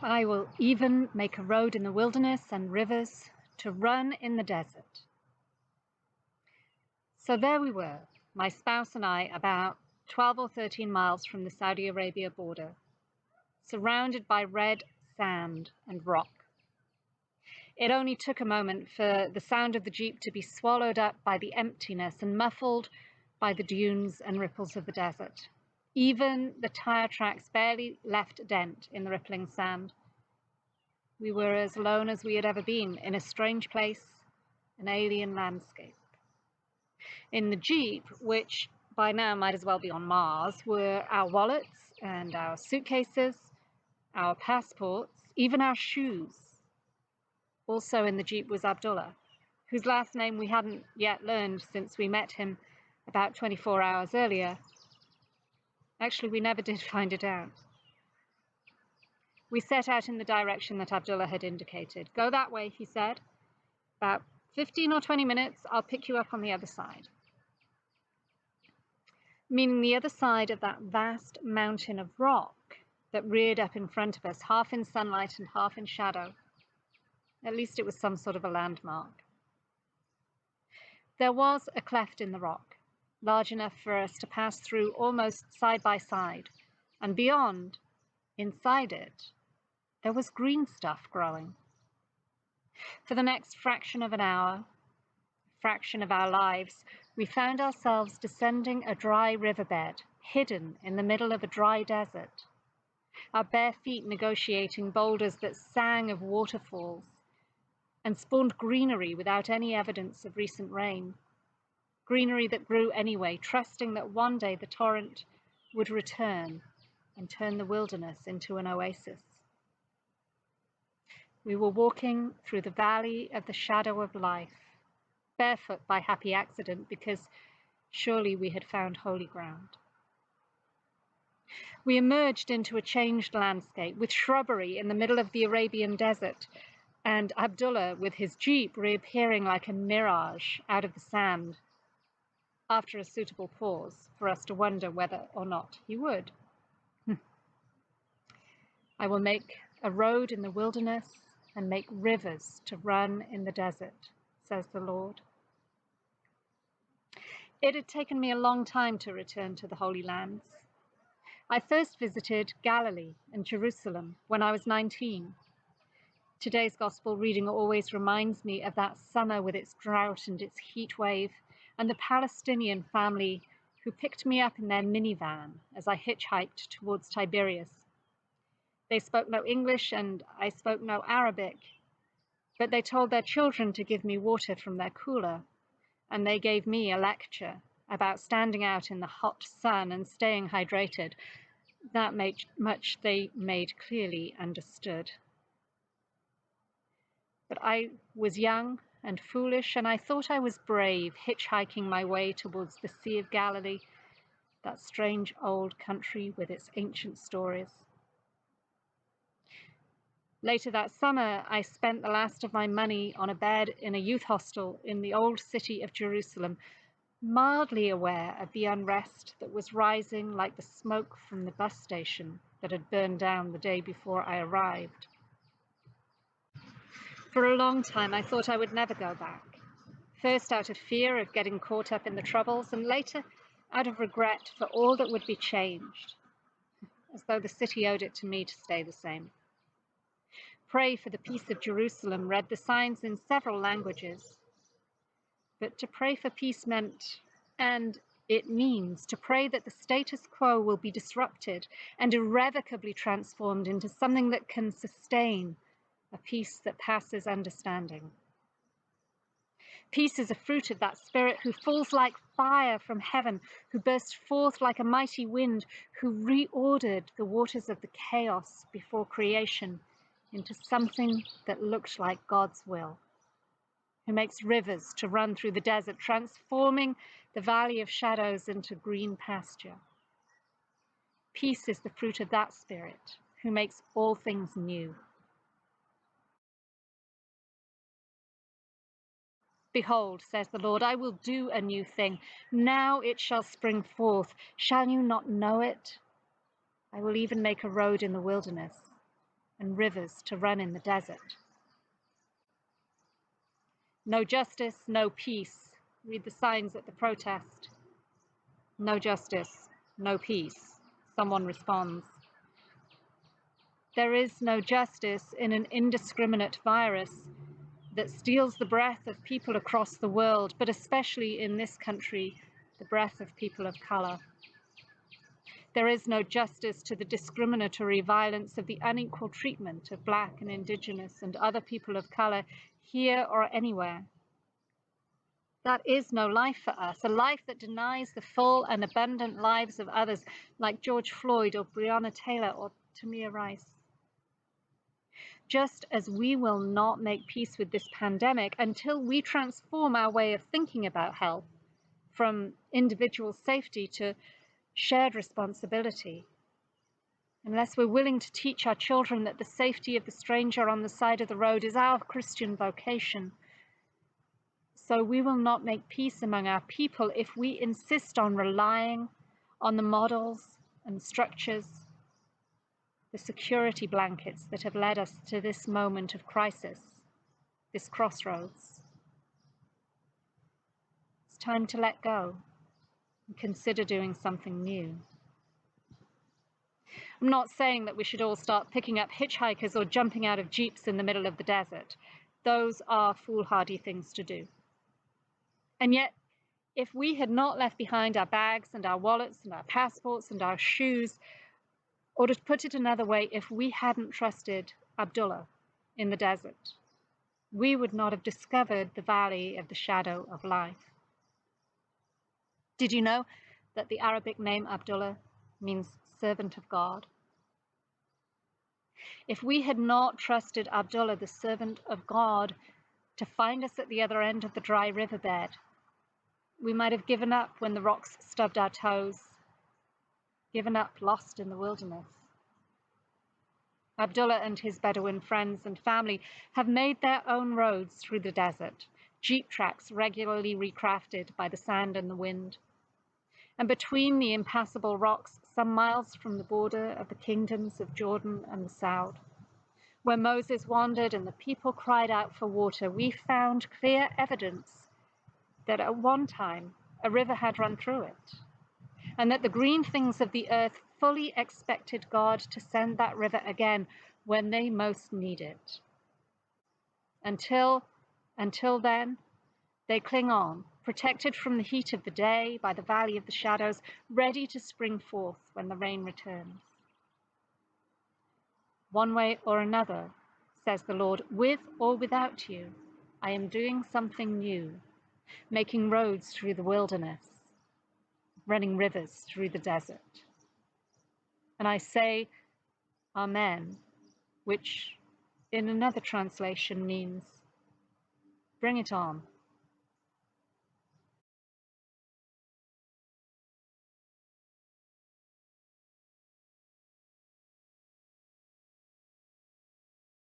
I will even make a road in the wilderness and rivers to run in the desert. So there we were, my spouse and I, about 12 or 13 miles from the Saudi Arabia border, surrounded by red sand and rock. It only took a moment for the sound of the Jeep to be swallowed up by the emptiness and muffled by the dunes and ripples of the desert. Even the tire tracks barely left a dent in the rippling sand. We were as alone as we had ever been, in a strange place, an alien landscape. In the Jeep, which by now might as well be on Mars, were our wallets and our suitcases, our passports, even our shoes. Also in the Jeep was Abdullah, whose last name we hadn't yet learned since we met him about 24 hours earlier. Actually, we never did find it out. We set out in the direction that Abdullah had indicated. Go that way, he said. About 15 or 20 minutes, I'll pick you up on the other side. Meaning the other side of that vast mountain of rock that reared up in front of us, half in sunlight and half in shadow. At least it was some sort of a landmark. There was a cleft in the rock, large enough for us to pass through almost side by side, and beyond, inside it, there was green stuff growing. For the next fraction of an hour, fraction of our lives, we found ourselves descending a dry riverbed, hidden in the middle of a dry desert, our bare feet negotiating boulders that sang of waterfalls and spawned greenery without any evidence of recent rain. Greenery that grew anyway, trusting that one day the torrent would return and turn the wilderness into an oasis. We were walking through the valley of the shadow of life, barefoot by happy accident, because surely we had found holy ground. We emerged into a changed landscape with shrubbery in the middle of the Arabian desert, and Abdullah with his Jeep reappearing like a mirage out of the sand, after a suitable pause for us to wonder whether or not he would. I will make a road in the wilderness and make rivers to run in the desert, says the Lord. It had taken me a long time to return to the Holy Lands. I first visited Galilee and Jerusalem when I was 19. Today's gospel reading always reminds me of that summer with its drought and its heat wave, and the Palestinian family who picked me up in their minivan as I hitchhiked towards Tiberias. They spoke no English and I spoke no Arabic, but they told their children to give me water from their cooler, and they gave me a lecture about standing out in the hot sun and staying hydrated. That much they made clearly understood. But I was young and foolish, and I thought I was brave, hitchhiking my way towards the Sea of Galilee, that strange old country with its ancient stories. Later that summer, I spent the last of my money on a bed in a youth hostel in the old city of Jerusalem, mildly aware of the unrest that was rising like the smoke from the bus station that had burned down the day before I arrived. For a long time, I thought I would never go back, first out of fear of getting caught up in the troubles, and later out of regret for all that would be changed, as though the city owed it to me to stay the same. Pray for the peace of Jerusalem read the signs in several languages. But to pray for peace meant, and it means, to pray that the status quo will be disrupted and irrevocably transformed into something that can sustain a peace that passes understanding. Peace is a fruit of that Spirit who falls like fire from heaven, who burst forth like a mighty wind, who reordered the waters of the chaos before creation into something that looked like God's will, who makes rivers to run through the desert, transforming the valley of shadows into green pasture. Peace is the fruit of that Spirit, who makes all things new. Behold, says the Lord, I will do a new thing. Now it shall spring forth. Shall you not know it? I will even make a road in the wilderness and rivers to run in the desert. No justice, no peace. Read the signs at the protest. No justice, no peace. Someone responds. There is no justice in an indiscriminate virus that steals the breath of people across the world, but especially in this country, the breath of people of color. There is no justice to the discriminatory violence of the unequal treatment of Black and Indigenous and other people of color here or anywhere. That is no life for us, a life that denies the full and abundant lives of others like George Floyd or Breonna Taylor or Tamir Rice. Just as we will not make peace with this pandemic until we transform our way of thinking about health from individual safety to shared responsibility, unless we're willing to teach our children that the safety of the stranger on the side of the road is our Christian vocation, so we will not make peace among our people if we insist on relying on the models and structures, the security blankets that have led us to this moment of crisis, this crossroads. It's time to let go and consider doing something new. I'm not saying that we should all start picking up hitchhikers or jumping out of jeeps in the middle of the desert. Those are foolhardy things to do. And yet, if we had not left behind our bags and our wallets and our passports and our shoes, or to put it another way, if we hadn't trusted Abdullah in the desert, we would not have discovered the valley of the shadow of life. Did you know that the Arabic name Abdullah means servant of God? If we had not trusted Abdullah, the servant of God, to find us at the other end of the dry riverbed, we might have given up when the rocks stubbed our toes, given up lost in the wilderness. Abdullah and his Bedouin friends and family have made their own roads through the desert, jeep tracks regularly recrafted by the sand and the wind. And between the impassable rocks, some miles from the border of the kingdoms of Jordan and the South, where Moses wandered and the people cried out for water, we found clear evidence that at one time a river had run through it, and that the green things of the earth fully expected God to send that river again when they most need it. Until then, they cling on, protected from the heat of the day by the valley of the shadows, ready to spring forth when the rain returns. One way or another, says the Lord, with or without you, I am doing something new, making roads through the wilderness, running rivers through the desert. And I say, Amen, which in another translation means, bring it on.